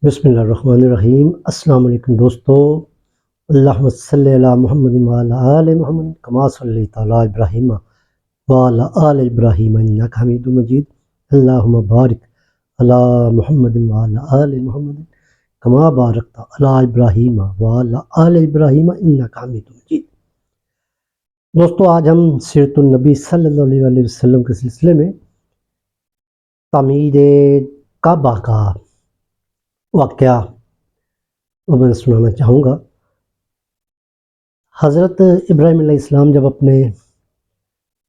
بسم اللہ الرحمن الرحیم۔ السلام علیکم دوستو۔ اللہم صلی علی محمد وعلی آل محمد کما صلیت علی ابراہیم وعلی آل ابراہیم انک حمید مجید۔ اللہم بارک علی محمد وعلی آل محمد کما بارکت علی ابراہیم وعلی آل ابراہیم انک حمید مجید۔ دوستو، آج ہم سیرت النبی صلی اللہ علیہ وسلم کے سلسلے میں تعمیر کعبہ کا واقعہ میں سنانا چاہوں گا۔ حضرت ابراہیم علیہ السلام جب اپنے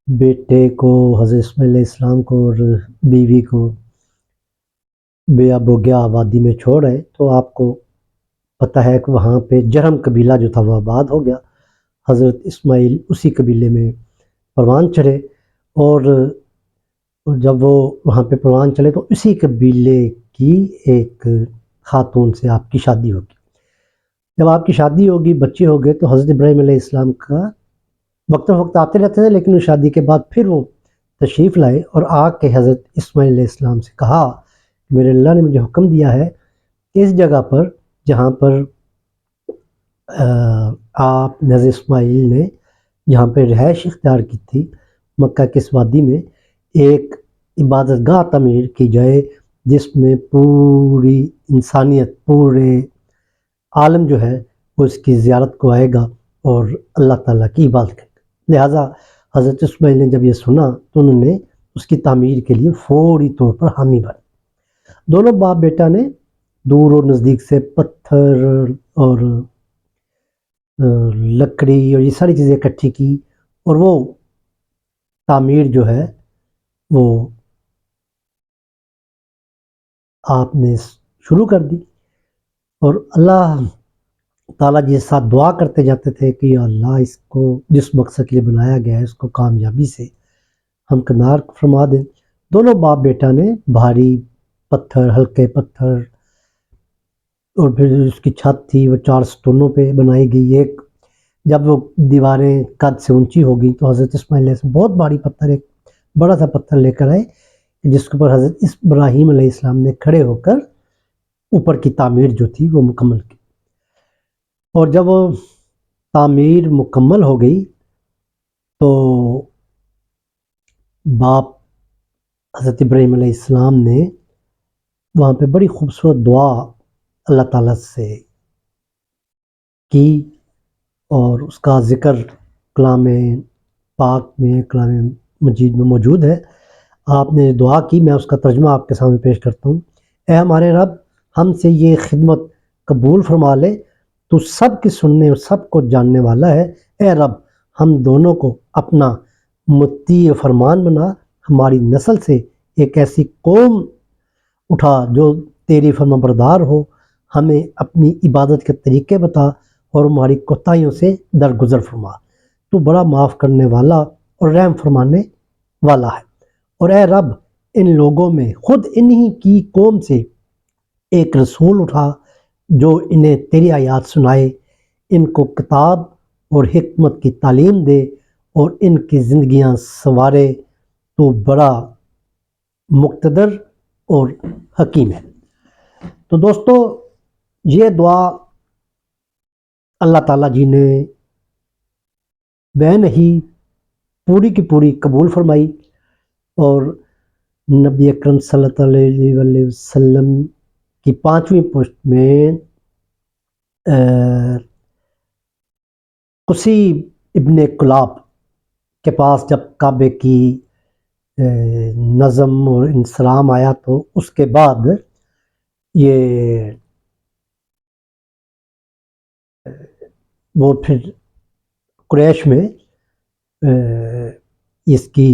بیٹے کو حضرت اسماعیل علیہ السلام کو اور بیوی کو بے آب و گیا وادی میں چھوڑ آئے تو آپ کو پتہ ہے کہ وہاں پہ جرم قبیلہ جو تھا وہ آباد ہو گیا۔ حضرت اسماعیل اسی قبیلے میں پروان چڑھے اور جب وہ وہاں پہ پروان چلے تو اسی قبیلے کی ایک خاتون سے آپ کی شادی ہوگی۔ جب آپ کی شادی ہوگی، بچے ہو گئے، تو حضرت ابراہیم علیہ السلام کا وقت آتے رہتے تھے، لیکن اس شادی کے بعد پھر وہ تشریف لائے اور آ کے حضرت اسماعیل علیہ السلام سے کہا، میرے اللہ نے مجھے حکم دیا ہے کہ اس جگہ پر جہاں پر آپ حضرت اسماعیل نے جہاں پہ رہائش اختیار کی تھی مکہ کے اس وادی میں، ایک عبادت گاہ تعمیر کی جائے جس میں پوری انسانیت، پورے عالم جو ہے وہ اس کی زیارت کو آئے گا اور اللہ تعالیٰ کی عبادت کرے گا۔ لہٰذا حضرت اسماعیل نے جب یہ سنا تو انہوں نے اس کی تعمیر کے لیے فوری طور پر حامی بھری۔ دونوں باپ بیٹا نے دور اور نزدیک سے پتھر اور لکڑی اور یہ ساری چیزیں اکٹھی کی اور وہ تعمیر جو ہے وہ آپ نے شروع کر دی، اور اللہ تعالیٰ جی کے ساتھ دعا کرتے جاتے تھے کہ یا اللہ اس کو جس مقصد کے لیے بنایا گیا ہے اس کو کامیابی سے ہم کنار فرما دیں۔ دونوں باپ بیٹا نے بھاری پتھر، ہلکے پتھر، اور پھر اس کی چھت تھی وہ 4 ستونوں پہ بنائی گئی۔ ایک جب وہ دیواریں قد سے اونچی ہو گئی تو حضرت اسماعیل علیہ السلام بہت بھاری پتھر، ایک بڑا سا پتھر لے کر آئے جس کے اوپر حضرت ابراہیم علیہ السلام نے کھڑے ہو کر اوپر کی تعمیر جو تھی وہ مکمل کی۔ اور جب وہ تعمیر مکمل ہو گئی تو باپ حضرت ابراہیم علیہ السلام نے وہاں پہ بڑی خوبصورت دعا اللہ تعالیٰ سے کی، اور اس کا ذکر کلام پاک میں، کلام مجید میں موجود ہے۔ آپ نے دعا کی، میں اس کا ترجمہ آپ کے سامنے پیش کرتا ہوں۔ اے ہمارے رب، ہم سے یہ خدمت قبول فرما لے، تو سب کی سننے اور سب کو جاننے والا ہے۔ اے رب، ہم دونوں کو اپنا مطیع فرمان بنا، ہماری نسل سے ایک ایسی قوم اٹھا جو تیری فرما بردار ہو، ہمیں اپنی عبادت کے طریقے بتا اور ہماری کوتاہیوں سے درگزر فرما۔ تو بڑا معاف کرنے والا اور رحم فرمانے والا ہے۔ اور اے رب، ان لوگوں میں خود انہی کی قوم سے ایک رسول اٹھا جو انہیں تیری آیات سنائے، ان کو کتاب اور حکمت کی تعلیم دے اور ان کی زندگیاں سنوارے، تو بڑا مقتدر اور حکیم ہے۔ تو دوستو، یہ دعا اللہ تعالیٰ جی نے بے نہیں پوری کی پوری قبول فرمائی، اور نبی اکرم صلی اللہ علیہ وسلم کی 5ویں پشت میں قصی ابن کلاب کے پاس جب کعبے کی نظم اور انسلام آیا تو اس کے بعد یہ وہ پھر قریش میں اس کی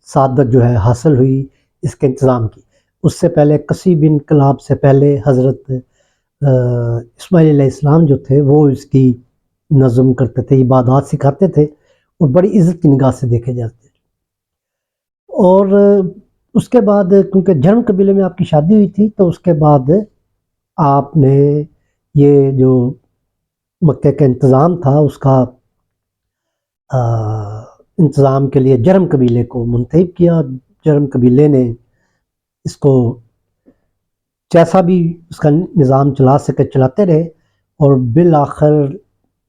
سعادت جو ہے حاصل ہوئی، اس کے انتظام کی۔ اس سے پہلے قصی بن کلاب سے پہلے حضرت اسماعیل علیہ السلام جو تھے وہ اس کی نظم کرتے تھے، عبادات سکھاتے تھے اور بڑی عزت کی نگاہ سے دیکھے جاتے تھے۔ اور اس کے بعد کیونکہ جرم قبیلے میں آپ کی شادی ہوئی تھی تو اس کے بعد آپ نے یہ جو مکہ کا انتظام تھا اس کا انتظام کے لیے جرم قبیلے کو منتخب کیا۔ جرم قبیلے نے اس کو جیسا بھی اس کا نظام چلا سکے چلاتے رہے، اور بالآخر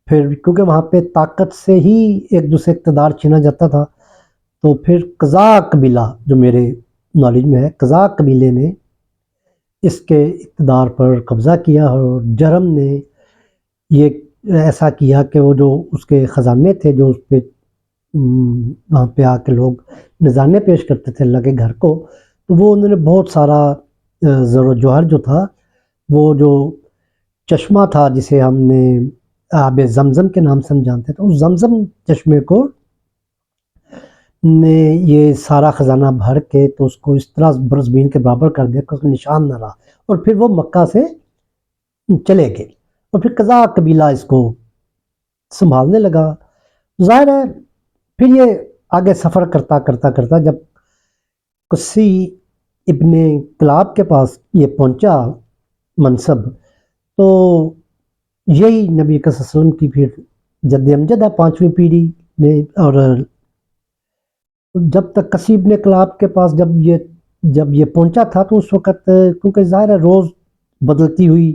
پھر کیونکہ وہاں پہ طاقت سے ہی ایک دوسرے اقتدار چھینا جاتا تھا، تو پھر قزاق قبیلہ جو میرے نالج میں ہے، قزاق قبیلے نے اس کے اقتدار پر قبضہ کیا، اور جرم نے یہ ایسا کیا کہ وہ جو اس کے خزانے تھے، جو اس پہ وہاں پہ آ کے لوگ نذرانے پیش کرتے تھے اللہ کے گھر کو، تو وہ انہوں نے بہت سارا زر و جوہر جو تھا، وہ جو چشمہ تھا جسے ہم نے آب زمزم کے نام سے ہم جانتے تھے، اس زمزم چشمے کو نے یہ سارا خزانہ بھر کے تو اس کو اس طرح برزبین کے برابر کر دیا کہ اس کا نشان نہ رہا، اور پھر وہ مکہ سے چلے گئے، اور پھر قزاق قبیلہ اس کو سنبھالنے لگا۔ ظاہر ہے پھر یہ آگے سفر کرتا کرتا کرتا جب قسی ابن کلاب کے پاس یہ پہنچا منصب، تو یہی نبی صلی اللہ علیہ وسلم کی پھر جد امجد ہے 5ویں پیڑھی میں، اور جب تک قسی ابن کلاب کے پاس جب یہ پہنچا تھا تو اس وقت کیونکہ ظاہر ہے روز بدلتی ہوئی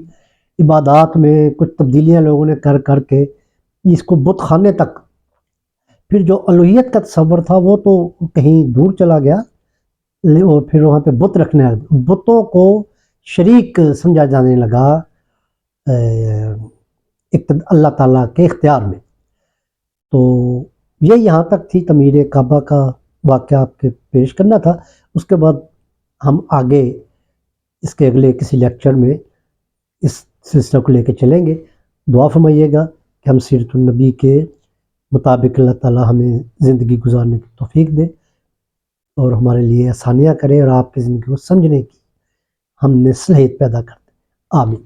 عبادات میں کچھ تبدیلیاں لوگوں نے کر کر کے اس کو بت خانے تک، پھر جو الوہیت کا تصور تھا وہ تو کہیں دور چلا گیا، اور پھر وہاں پہ بت رکھنے بتوں کو شریک سمجھا جانے لگا اللہ تعالیٰ کے اختیار میں۔ تو یہ یہاں تک تھی تعمیر کعبہ کا واقعہ آپ کے پیش کرنا تھا۔ اس کے بعد ہم آگے اس کے اگلے کسی لیکچر میں اس سلسلہ کو لے کے چلیں گے۔ دعا فرمائیے گا کہ ہم سیرت النبی کے مطابق اللہ تعالیٰ ہمیں زندگی گزارنے کی توفیق دے، اور ہمارے لیے آسانیاں کرے، اور آپ کی زندگی کو سمجھنے کی ہم نے صلاحیت پیدا کر دے۔ آمین۔